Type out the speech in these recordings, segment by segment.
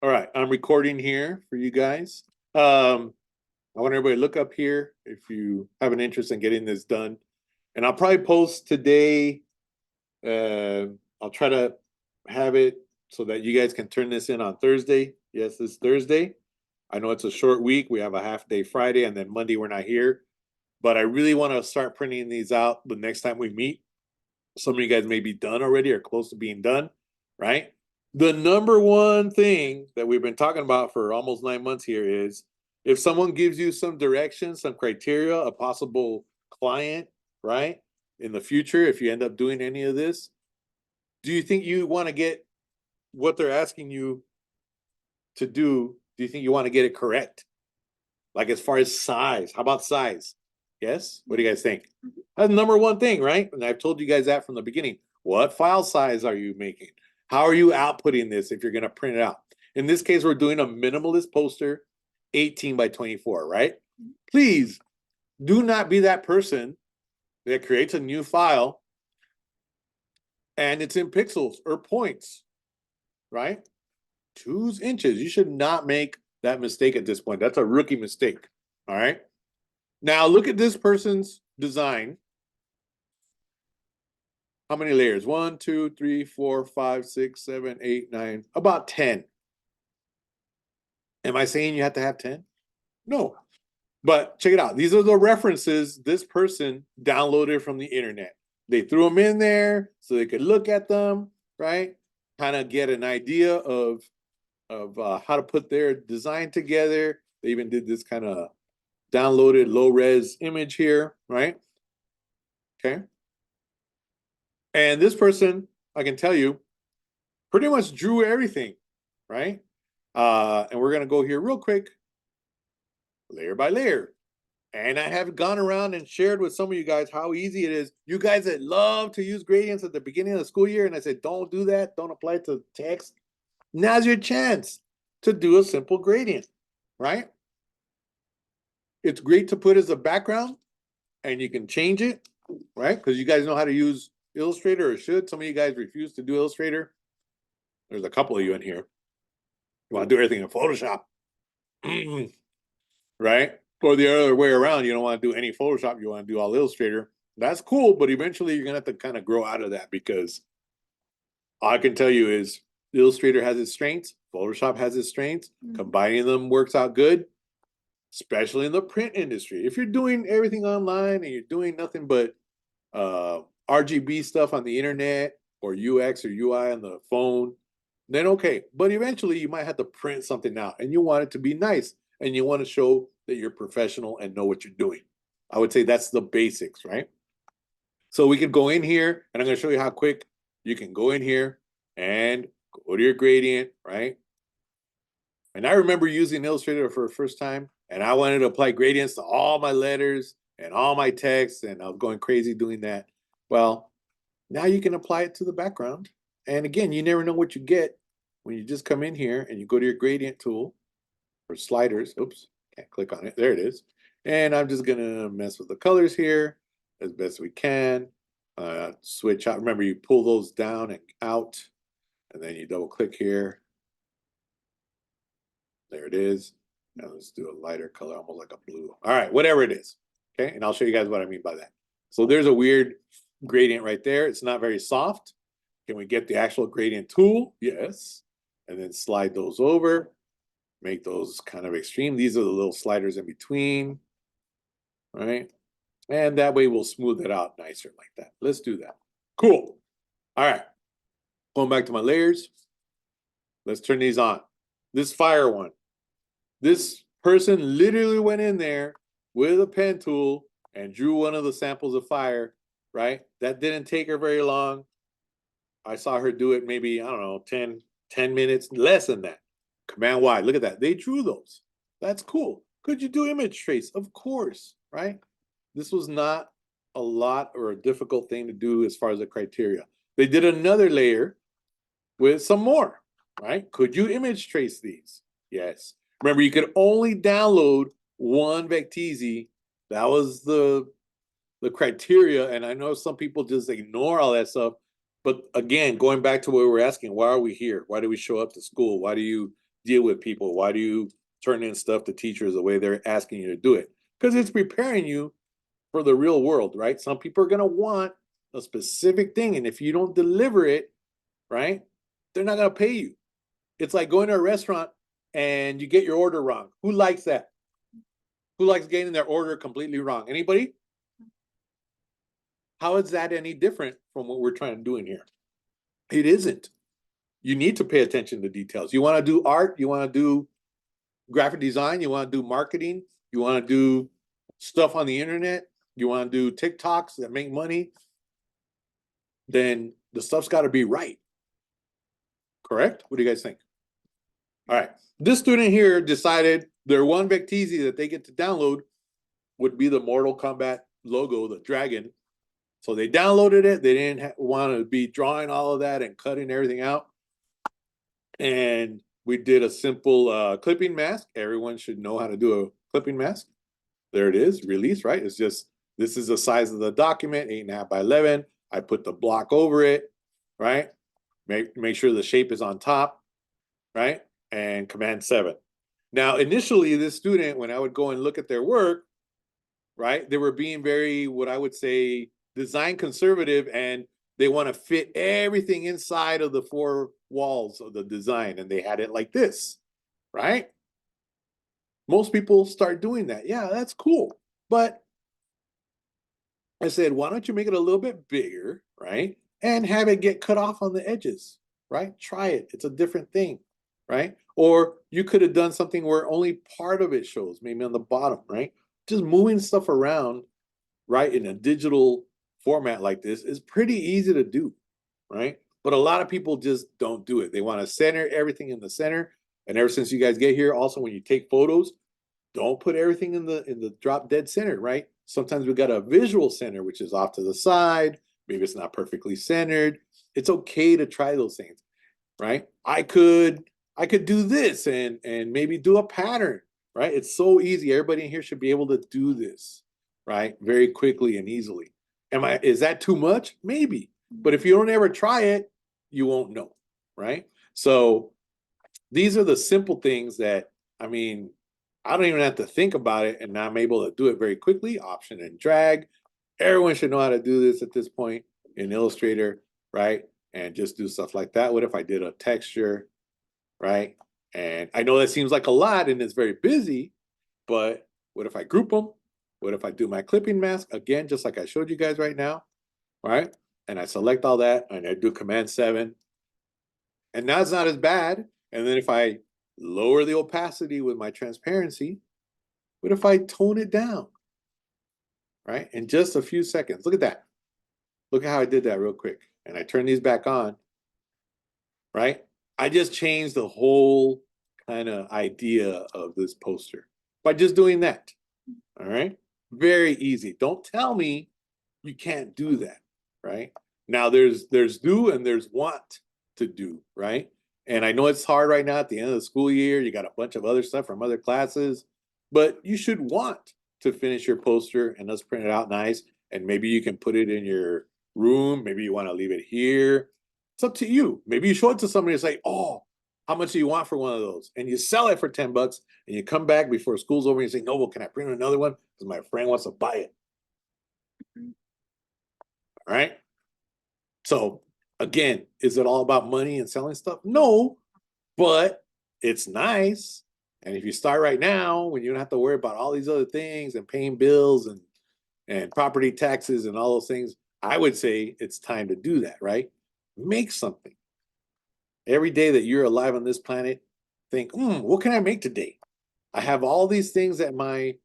All right, I'm recording here for you guys. I want everybody to look up here if you have an interest in getting this done. And I'll probably post today. Uh, I'll try to have it so that you guys can turn this in on Thursday. Yes, this Thursday. I know it's a short week. We have a half day Friday, and then Monday we're not here. But I really want to start printing these out the next time we meet. Some of you guys may be done already or close to being done, right? The number one thing that we've been talking about for almost 9 months here is if someone gives you some direction, some criteria, a possible client, right? In the future, if you end up doing any of this, do you think you want to get what they're asking you to do? Do you think you want to get it correct? Like as far as size, how about size? Yes? What do you guys think? That's the number one thing, right? And I've told you guys that from the beginning. What file size are you making? How are you outputting this if you're going to print it out? In this case, we're doing a minimalist poster, 18 by 24, right? Please do not be that person that creates a new file and it's in pixels or points, right? 2 inches. You should not make that mistake at this point. That's a rookie mistake, all right? Now look at this person's design. How many layers? 1, 2, 3, 4, 5, 6, 7, 8, 9, about 10. Am I saying you have to have 10? No. But check it out. These are the references this person downloaded from the internet. They threw them in there so they could look at them, right? Kind of get an idea of how to put their design together. They even did this kind of downloaded low res image here, right? Okay. And this person, I can tell you, pretty much drew everything, right? And we're going to go here real quick, layer by layer. And I have gone around and shared with some of you guys how easy it is. You guys that love to use gradients at the beginning of the school year, and I said, don't do that. Don't apply it to text. Now's your chance to do a simple gradient, right? It's great to put as a background, and you can change it, right? Because you guys know how to use Illustrator, or should. Some of you guys refuse to do Illustrator. There's a couple of you in here. You want to do everything in Photoshop, right? Or the other way around, you don't want to do any Photoshop, you want to do all Illustrator. That's cool, but eventually you're going to have to kind of grow out of that, because all I can tell you is Illustrator has its strengths, Photoshop has its strengths. Combining them works out good, especially in the print industry. If you're doing everything online and you're doing nothing but RGB stuff on the internet or UX or UI on the phone, then okay. But eventually you might have to print something out and you want it to be nice and you want to show that you're professional and know what you're doing. I would say that's the basics, right? So we could go in here and I'm going to show you how quick you can go in here and go to your gradient, right? And I remember using Illustrator for the first time and I wanted to apply gradients to all my letters and all my text, and I was going crazy doing that. Well, now you can apply it to the background. And again, you never know what you get when you just come in here and you go to your gradient tool or sliders. Oops, can't click on it. There it is. And I'm just gonna mess with the colors here as best we can. Switch out. Remember, you pull those down and out, and then you double click here. There it is. Now let's do a lighter color, almost like a blue. All right, whatever it is. Okay, and I'll show you guys what I mean by that. So there's a weird gradient right there. It's not very soft. Can we get the actual gradient tool? Yes. And then slide those over, make those kind of extreme. These are the little sliders in between, right? And that way we'll smooth it out nicer like that. Let's do that. Cool. All right. Going back to my layers. Let's turn these on. This fire one. This person literally went in there with a pen tool and drew one of the samples of fire, right? That didn't take her very long. I saw her do it maybe, I don't know, 10 minutes, less than that. Command Y, look at that. They drew those. That's cool. Could you do image trace? Of course, right? This was not a lot or a difficult thing to do as far as the criteria. They did another layer with some more, right? Could you image trace these? Yes. Remember, you could only download one Vecteezy. That was the criteria. And I know some people just ignore all that stuff. But again, going back to what we were asking, why are we here? Why do we show up to school? Why do you deal with people? Why do you turn in stuff to teachers the way they're asking you to do it? Because it's preparing you for the real world, right? Some people are going to want a specific thing, and if you don't deliver it, right, they're not going to pay you. It's like going to a restaurant and you get your order wrong. Who likes that? Who likes getting their order completely wrong? Anybody? How is that any different from what we're trying to do in here? It isn't. You need to pay attention to details. You want to do art, you want to do graphic design, you want to do marketing, you want to do stuff on the internet, you want to do TikToks that make money, then the stuff's got to be right. Correct? What do you guys think? All right. This student here decided their one Vecteezy that they get to download would be the Mortal Kombat logo, the dragon. So they downloaded it. They didn't want to be drawing all of that and cutting everything out. And we did a simple clipping mask. Everyone should know how to do a clipping mask. There it is, release, right? It's just, this is the size of the document, 8.5 by 11. I put the block over it, right? Make sure the shape is on top, right? And Command 7. Now, initially, this student, when I would go and look at their work, right, they were being very, what I would say, design conservative, and they want to fit everything inside of the 4 walls of the design, and they had it like this, right? Most people start doing that. Yeah, that's cool. But I said, why don't you make it a little bit bigger, right? And have it get cut off on the edges, right? Try it. It's a different thing, right? Or you could have done something where only part of it shows, maybe on the bottom, right? Just moving stuff around, right, in a digital format like this is pretty easy to do, right? But a lot of people just don't do it. They want to center everything in the center. And ever since you guys get here, also when you take photos, don't put everything in the drop dead center, right? Sometimes we got a visual center, which is off to the side. Maybe it's not perfectly centered. It's okay to try those things, right? I could do this and maybe do a pattern, right? It's so easy. Everybody in here should be able to do this, right? Very quickly and easily. Is that too much? Maybe. But if you don't ever try it, you won't know, right? So these are the simple things that, I mean, I don't even have to think about it, and I'm able to do it very quickly. Option and drag. Everyone should know how to do this at this point in Illustrator, right? And just do stuff like that. What if I did a texture, right? And I know that seems like a lot and it's very busy, but what if I group them? What if I do my clipping mask? Again, just like I showed you guys right now, right? And I select all that and I do Command 7. And now it's not as bad. And then if I lower the opacity with my transparency, what if I tone it down, right? In just a few seconds. Look at that. Look at how I did that real quick. And I turn these back on, right? I just changed the whole kind of idea of this poster by just doing that, all right? Very easy. Don't tell me you can't do that, right? Now there's do and there's want to do, right? And I know it's hard right now at the end of the school year. You got a bunch of other stuff from other classes, but you should want to finish your poster and let's print it out nice. And maybe you can put it in your room. Maybe you want to leave it here. It's up to you. Maybe you show it to somebody and say, oh, how much do you want for one of those? And you sell it for $10 and you come back before school's over and you say, no, well, can I print another one? Because my friend wants to buy it. All right. So again, is it all about money and selling stuff? No, but it's nice. And if you start right now, when you don't have to worry about all these other things and paying bills and property taxes and all those things, I would say it's time to do that, right? Make something. Every day that you're alive on this planet, think, what can I make today? I have all these things at my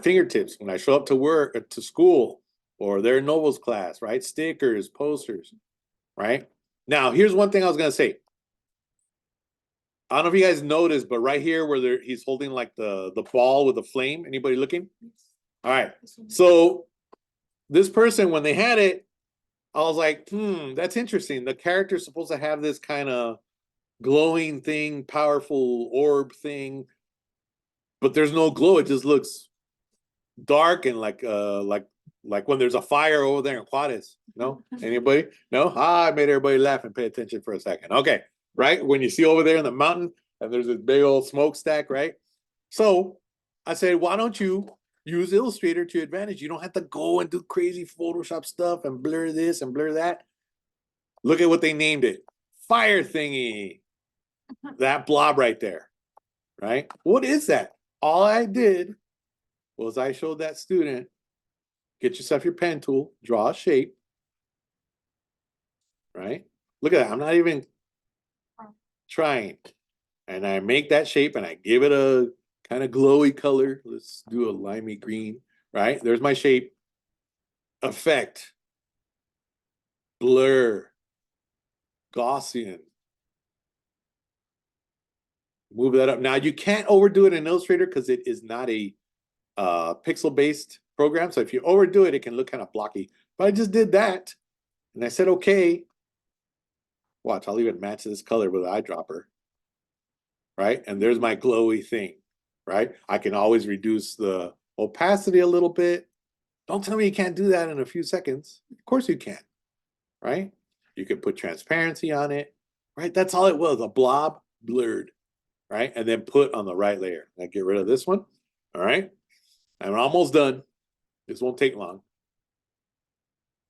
fingertips when I show up to work, to school, or they're in Noble's class, right? Stickers, posters, right? Now, here's one thing I was gonna say. I don't know if you guys noticed, but right here where he's holding like the ball with the flame. Anybody looking? All right. So this person, when they had it, I was like, that's interesting. The character's supposed to have this kind of glowing thing, powerful orb thing, but there's no glow. It just looks dark and like when there's a fire over there in Juarez. No? Anybody? No? I made everybody laugh and pay attention for a second. Okay. right? When you see over there in the mountain and there's this big old smokestack, right? So I said, why don't you use Illustrator to your advantage? You don't have to go and do crazy Photoshop stuff and blur this and blur that. Look at what they named it. Fire thingy. That blob right there, right? What is that? All I did was I showed that student, get yourself your pen tool, draw a shape, right? Look at that. I'm not even trying. And I make that shape and I give it a kind of glowy color. Let's do a limey green, right? There's my shape. Effect, blur, Gaussian. Move that up. Now you can't overdo it in Illustrator because it is not a pixel-based program. So if you overdo it, it can look kind of blocky. But I just did that. And I said, okay. Watch, I'll even match this color with an eyedropper. Right? And there's my glowy thing. Right? I can always reduce the opacity a little bit. Don't tell me you can't do that in a few seconds. Of course you can. Right? You can put transparency on it. Right? That's all it was. A blob blurred. Right? And then put on the right layer. I get rid of this one. All right. I'm almost done. This won't take long.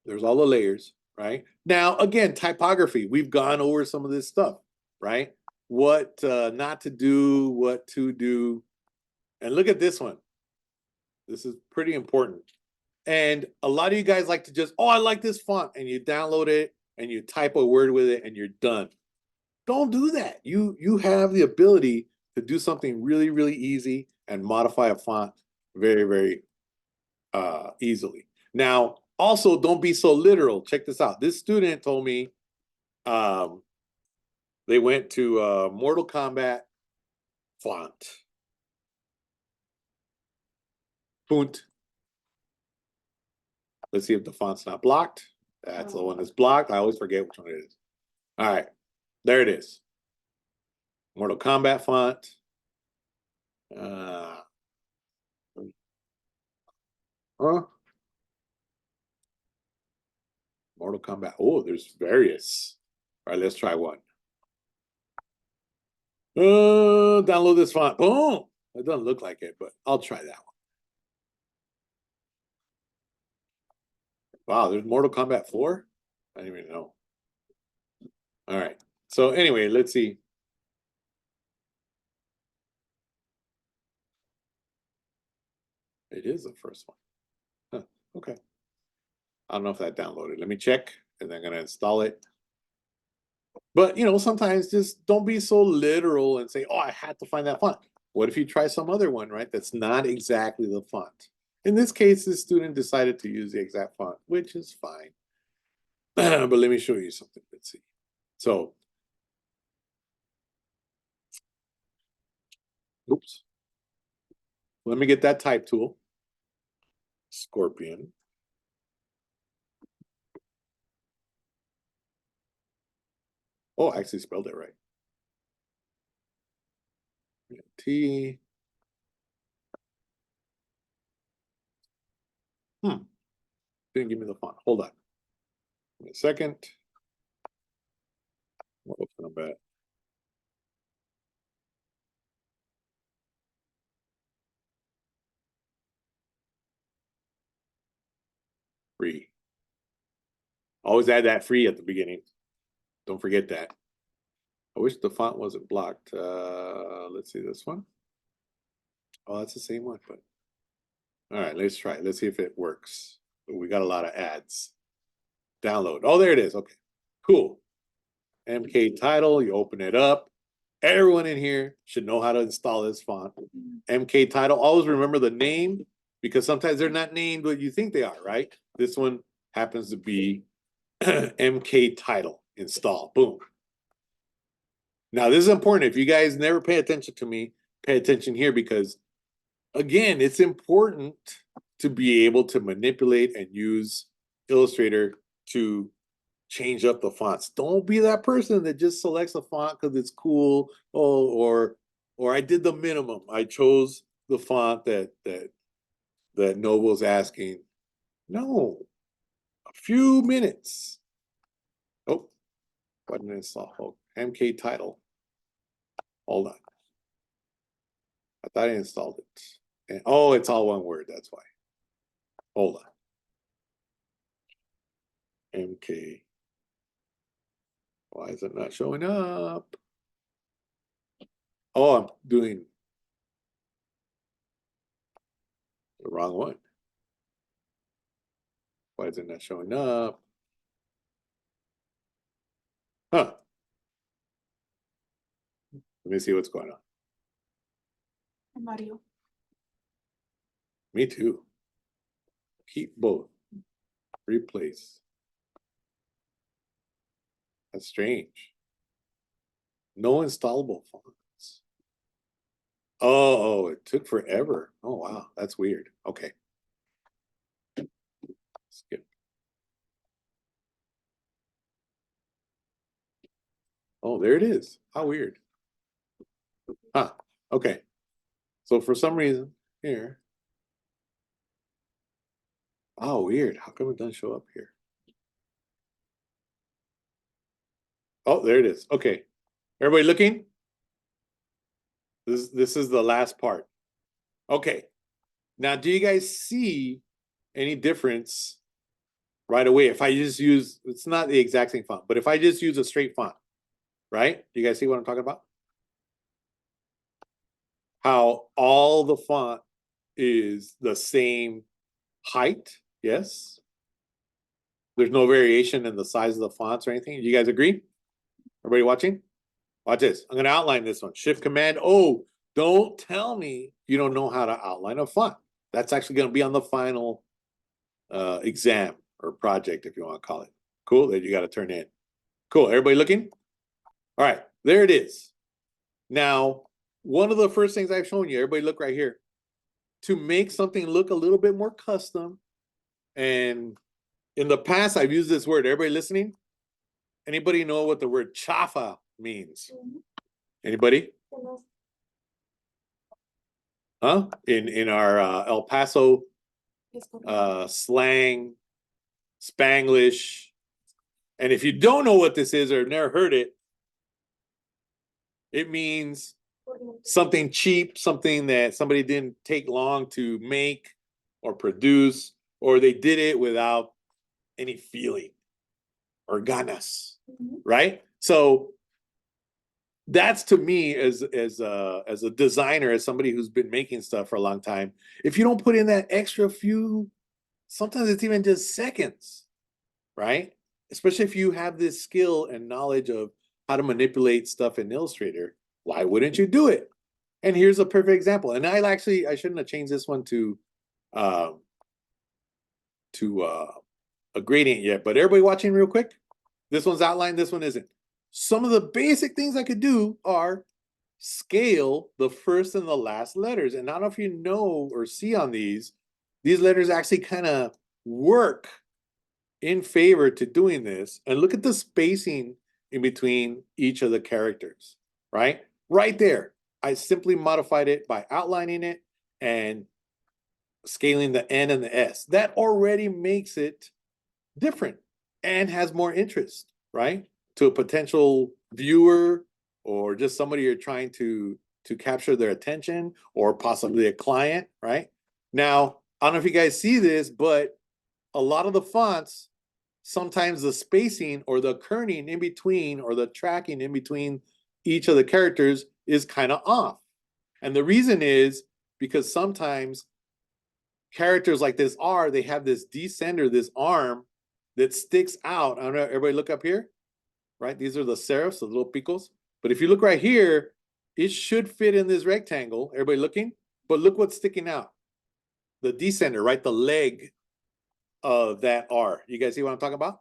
There's all the layers, right? Now, again, typography. We've gone over some of this stuff, right? What not to do, what to do. And look at this one. This is pretty important. And a lot of you guys like to just, oh, I like this font. And you download it and you type a word with it and you're done. Don't do that. You have the ability to do something really, really easy and modify a font very, very easily. Now, also, don't be so literal. Check this out. This student told me they went to Mortal Kombat font. Font. Let's see if the font's not blocked. That's the one that's blocked. I always forget which one it is. All right. There it is. Mortal Kombat font. Mortal Kombat. Oh, there's various. All right, let's try one. Download this font. Boom. It doesn't look like it, but I'll try that one. Wow, there's Mortal Kombat 4? I didn't even know. All right. So anyway, let's see. It is the first one. Huh, okay. I don't know if that downloaded. Let me check, and then I'm going to install it. But, you know, sometimes just don't be so literal and say, oh, I had to find that font. What if you try some other one, right? That's not exactly the font. In this case, the student decided to use the exact font, which is fine. But let me show you something. Let's see. So, oops. Let me get that type tool. Scorpion. Oh, I actually spelled it right. T. Didn't give me the font. Hold on. Give me a second. Mortal Kombat. Free. Always add that free at the beginning. Don't forget that. I wish the font wasn't blocked. Let's see this one. Oh, that's the same one, but all right, let's try it. Let's see if it works. We got a lot of ads. Download. Oh, there it is. Okay, cool. MK title, you open it up. Everyone in here should know how to install this font. MK title, always remember the name because sometimes they're not named what you think they are, right? This one happens to be MK title. Install. Boom. Now, this is important. If you guys never pay attention to me, pay attention here because, again, it's important to be able to manipulate and use Illustrator to change up the fonts. Don't be that person that just selects a font because it's cool. Oh, or I did the minimum. I chose the font that Noble's asking. No, a few minutes. Oh, button install. MK title. Hold on. I thought I installed it. And, oh, it's all one word. That's why. Hold on. MK. Why is it not showing up? Oh, I'm doing the wrong one. Why is it not showing up? Huh. Let me see what's going on. Mario. Me too. Keep both. Replace. That's strange. No installable fonts. Oh, it took forever. Oh, wow. That's weird. Okay. Skip. Oh, there it is. How weird. Huh. Okay. So for some reason, here. Oh, weird. How come it doesn't show up here? Oh, there it is. Okay. Everybody looking? This is the last part. Okay. Now, do you guys see any difference right away? If I just use, it's not the exact same font, but if I just use a straight font, right? Do you guys see what I'm talking about? How all the font is the same height, yes? There's no variation in the size of the fonts or anything. Do you guys agree? Everybody watching? Watch this. I'm going to outline this one. Shift Command O. Don't tell me you don't know how to outline a font. That's actually going to be on the final exam or project, if you want to call it. Cool. That you got to turn in. Cool. Everybody looking? All right. There it is. Now, one of the first things I've shown you, everybody look right here. To make something look a little bit more custom, and in the past, I've used this word. Everybody listening? Anybody know what the word chafa means? Anybody? Huh? In our El Paso slang, Spanglish. And if you don't know what this is or never heard it, it means something cheap, something that somebody didn't take long to make or produce, or they did it without any feeling or ganas, right? So that's, to me, as a designer, as somebody who's been making stuff for a long time, if you don't put in that extra few, sometimes it's even just seconds, right? Especially if you have this skill and knowledge of how to manipulate stuff in Illustrator, why wouldn't you do it? And here's a perfect example. And I shouldn't have changed this one to a gradient yet, but everybody watching real quick, this one's outlined, this one isn't. Some of the basic things I could do are scale the first and the last letters. And I don't know if you know or see on these letters actually kind of work in favor to doing this. And look at the spacing in between each of the characters, right? Right there. I simply modified it by outlining it and scaling the N and the S. That already makes it different and has more interest, right? To a potential viewer or just somebody you're trying to capture their attention, or possibly a client, right? Now, I don't know if you guys see this, but a lot of the fonts, sometimes the spacing or the kerning in between or the tracking in between each of the characters is kind of off. And the reason is because sometimes characters like this R, they have this descender, this arm that sticks out. I don't know, everybody look up here, right? These are the serifs, the little picos. But if you look right here, it should fit in this rectangle. Everybody looking? But look what's sticking out. The descender, right? The leg of that R. You guys see what I'm talking about?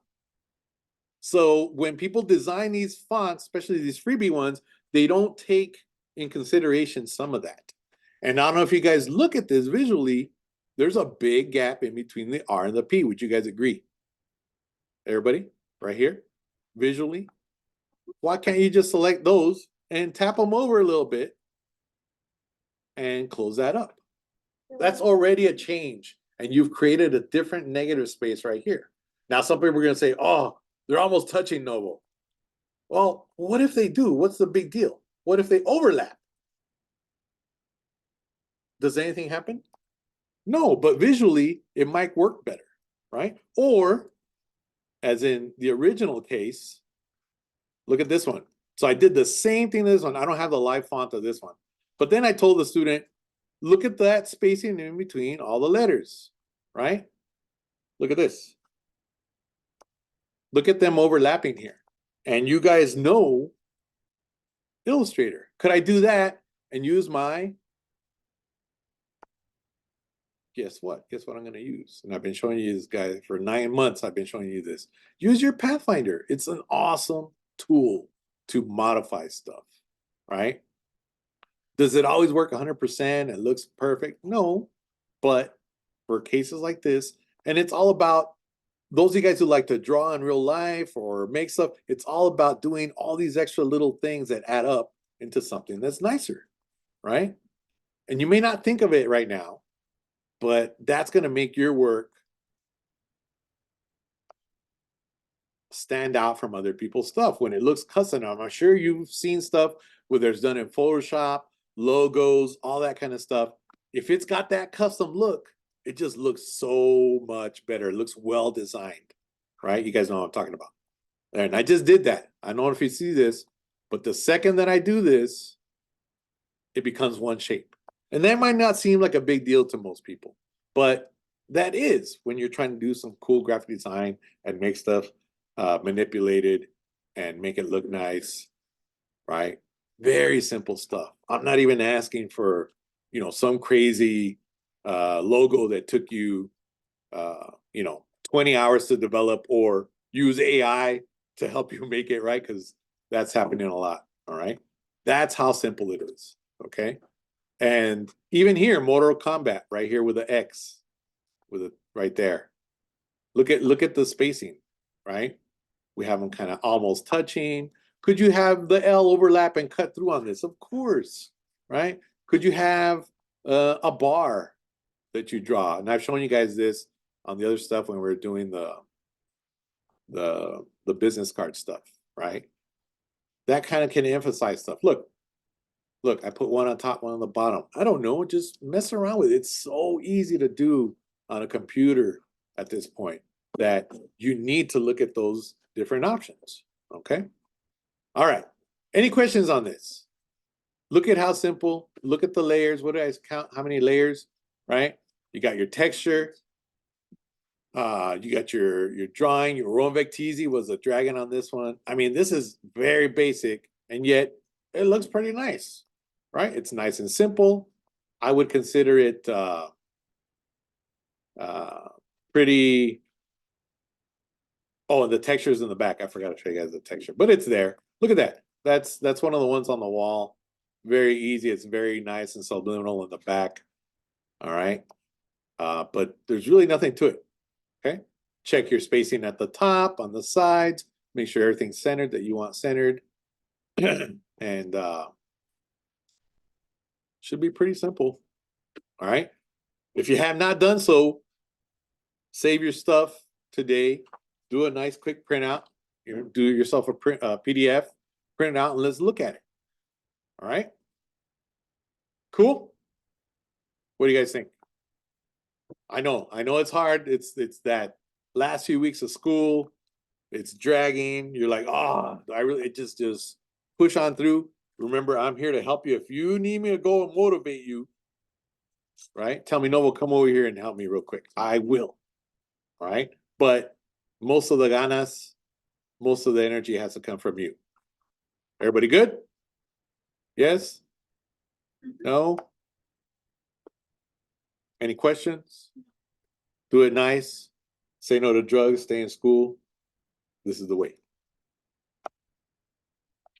So when people design these fonts, especially these freebie ones, they don't take in consideration some of that. And I don't know if you guys look at this visually, there's a big gap in between the R and the P. Would you guys agree? Everybody, right here, visually? Why can't you just select those and tap them over a little bit and close that up? That's already a change. And you've created a different negative space right here. Now, some people are going to say, oh, they're almost touching Noble. Well, what if they do? What's the big deal? What if they overlap? Does anything happen? No, but visually it might work better, right? Or as in the original case, look at this one. So I did the same thing to this one. I don't have the live font of this one. But then I told the student, look at that spacing in between all the letters, right? Look at this. Look at them overlapping here. And you guys know Illustrator. Could I do that and use my, guess what? Guess what I'm going to use? And I've been showing you this guy for 9 months. I've been showing you this. Use your Pathfinder. It's an awesome tool to modify stuff, right? Does it always work 100%? It looks perfect? No, but for cases like this, and it's all about those of you guys who like to draw in real life or make stuff, it's all about doing all these extra little things that add up into something that's nicer, right? And you may not think of it right now, but that's going to make your work stand out from other people's stuff when it looks custom. I'm sure you've seen stuff where there's done in Photoshop, logos, all that kind of stuff. If it's got that custom look, it just looks so much better. It looks well designed, right? You guys know what I'm talking about. And I just did that. I don't know if you see this, but the second that I do this, it becomes one shape. And that might not seem like a big deal to most people, but that is when you're trying to do some cool graphic design and make stuff manipulated and make it look nice, right? Very simple stuff. I'm not even asking for, some crazy logo that took you, 20 hours to develop or use AI to help you make it, right? Because that's happening a lot, all right? That's how simple it is, okay? And even here, Mortal Kombat, right here with the X, with it right there. Look at the spacing, right? We have them kind of almost touching. Could you have the L overlap and cut through on this? Of course, right? Could you have a bar that you draw? And I've shown you guys this on the other stuff when we were doing the business card stuff, right? That kind of can emphasize stuff. Look, I put one on top, one on the bottom. I don't know, just mess around with it. It's so easy to do on a computer at this point that you need to look at those different options, okay? All right, any questions on this? Look at how simple, look at the layers. What did I count? How many layers, right? You got your texture. You got your drawing. Your Rowan Vectisi was a dragon on this one. I mean, this is very basic, and yet it looks pretty nice, right? It's nice and simple. I would consider it pretty. Oh, and the texture's in the back. I forgot to show you guys the texture, but it's there. Look at that. That's one of the ones on the wall. Very easy. It's very nice and subliminal in the back. All right. But there's really nothing to it. Okay. Check your spacing at the top, on the sides. Make sure everything's centered that you want centered. And should be pretty simple. All right. If you have not done so, save your stuff today. Do a nice quick printout. Do yourself a PDF, print it out, and let's look at it. All right. Cool. What do you guys think? I know it's hard. It's that last few weeks of school. It's dragging. You're like, it just push on through. Remember, I'm here to help you. If you need me to go and motivate you, right? Tell me no, we'll come over here and help me real quick. I will. All right. But most of the ganas, most of the energy has to come from you. Everybody good? Yes? No? Any questions? Do it nice. Say no to drugs. Stay in school. This is the way.